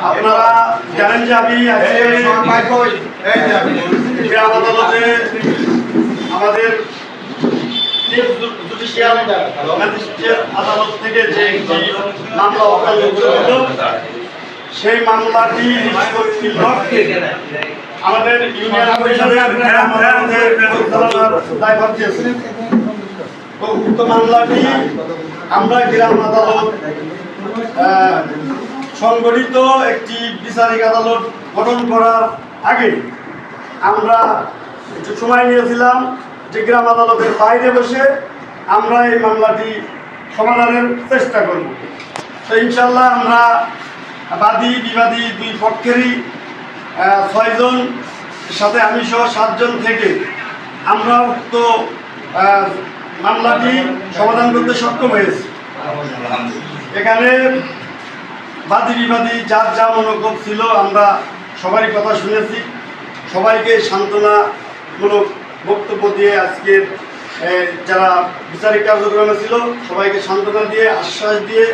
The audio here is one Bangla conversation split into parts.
আপনারা জানেন যে আমি গ্রাম আদালতে আমাদের জুডিশিয়াল ম্যাজিস্ট্রেট আদালত থেকে যে একটি মামলা সেই মামলাটি আমাদের ইউনিয়ন পরিষদের দায়ভার দিয়েছে। তো উক্ত মামলাটি আমরা গ্রাম আদালত সংগঠিত একটি বিচারিক আদালত গঠন করার আগে আমরা একটু সময় নিয়েছিলাম যে গ্রাম আদালতের বাইরে বসে আমরা এই মামলাটি সমাধানের চেষ্টা করব। তো ইনশাল্লাহ আমরা বাদী বিবাদী দুই পক্ষেরই 6 জন সাথে আমি সহ 7 জন থেকে আমরা উক্ত মামলাটি সমাধান করতে সক্ষম হয়েছি। এখানে বাদী বিবাদী যার যা মনোভাব ছিল আমরা সবারই কথা শুনেছি, সবাইকে সান্ত্বনামূলক বক্তব্য দিয়ে আজকের যারা বিচারিক কার্যক্রমে ছিল সবাইকে সান্ত্বনা দিয়ে আশ্বাস দিয়ে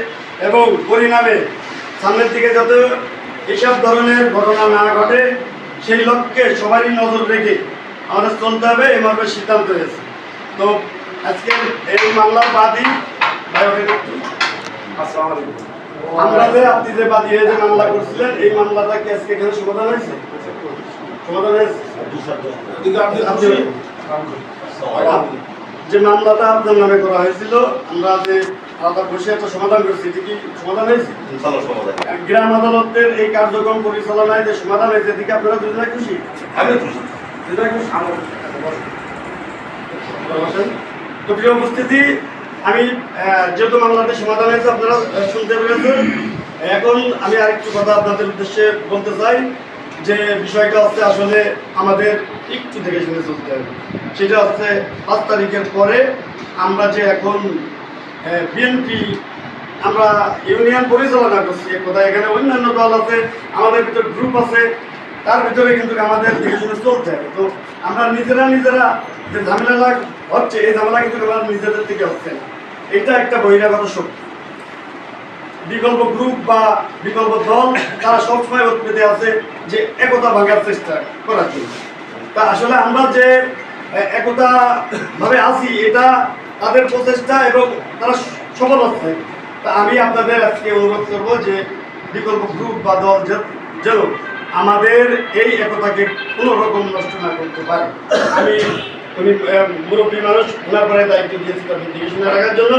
এবং পরিণামে সামনের দিকে যাতে এইসব ধরনের ঘটনা না ঘটে সেই লক্ষ্যে সবারই নজর রেখে আমাদের চলতে হবে এই মর্মে সিদ্ধান্ত হয়েছে। তো আজকে এই মামলার বাদী আমরা যে আপনি যে বাদী হয়ে যে মামলা করছিলেন এই মামলাটা কি আজকে এখানে সমাধান হয়েছে? সমাধান হয়েছে যে মামলাটা আপনার নামে করা হয়েছিল আমরা যে আলাদা বসে একটা সমাধান করছি এটি কি সমাধান হয়েছে? গ্রাম আদালতের এই কার্যক্রম পরিচালনায় যে সমাধান হয়েছে এদিকে আপনারা দুজনে খুশি? তো প্রিয় উপস্থিতি, আমি যেহেতু মামলাটি সমাধান হয়েছে আপনারা শুনতে পেরেছেন, এখন আমি আরেকটু কথা আপনাদের উদ্দেশ্যে বলতে চাই যে বিষয়টা হচ্ছে আসলে আমাদের একটু দেখে শুনে চলতে হবে। সেটা হচ্ছে 5 তারিখের পরে আমরা যে এখন বিএনপি আমরা ইউনিয়ন পরিচালনা করছি এক কথা, এখানে অন্যান্য দল আছে, আমাদের ভিতরে গ্রুপ আছে, তার ভিতরে কিন্তু আমাদের দেখে শুনে চলতে হবে। তো আমরা নিজেরা যে ঝামেলা হচ্ছে এই ঝামেলা কিন্তু আমরা নিজেদের থেকে হচ্ছে না, এটা একটা বহিরাগত শক্তি। বিকল্প গ্রুপ বা বিকল্প দল তারা সবসময় উৎপেতে আছে যে একতা ভাঙার চেষ্টা করার জন্য। তা আসলে আমরা যে একতা ভাবে আছি এটা তাদের প্রচেষ্টা এবং তারা সফল হচ্ছে। তা আমি আপনাদের আজকে অনুরোধ করবো যে বিকল্প গ্রুপ বা দল যেন আমাদের এই একতাকে কোনো রকম নষ্ট না করতে পারে। উনি মুরব্বী মানুষ, ওনার পরে দায়িত্ব দিয়েছি তাদের দেখে শুনে রাখার জন্য।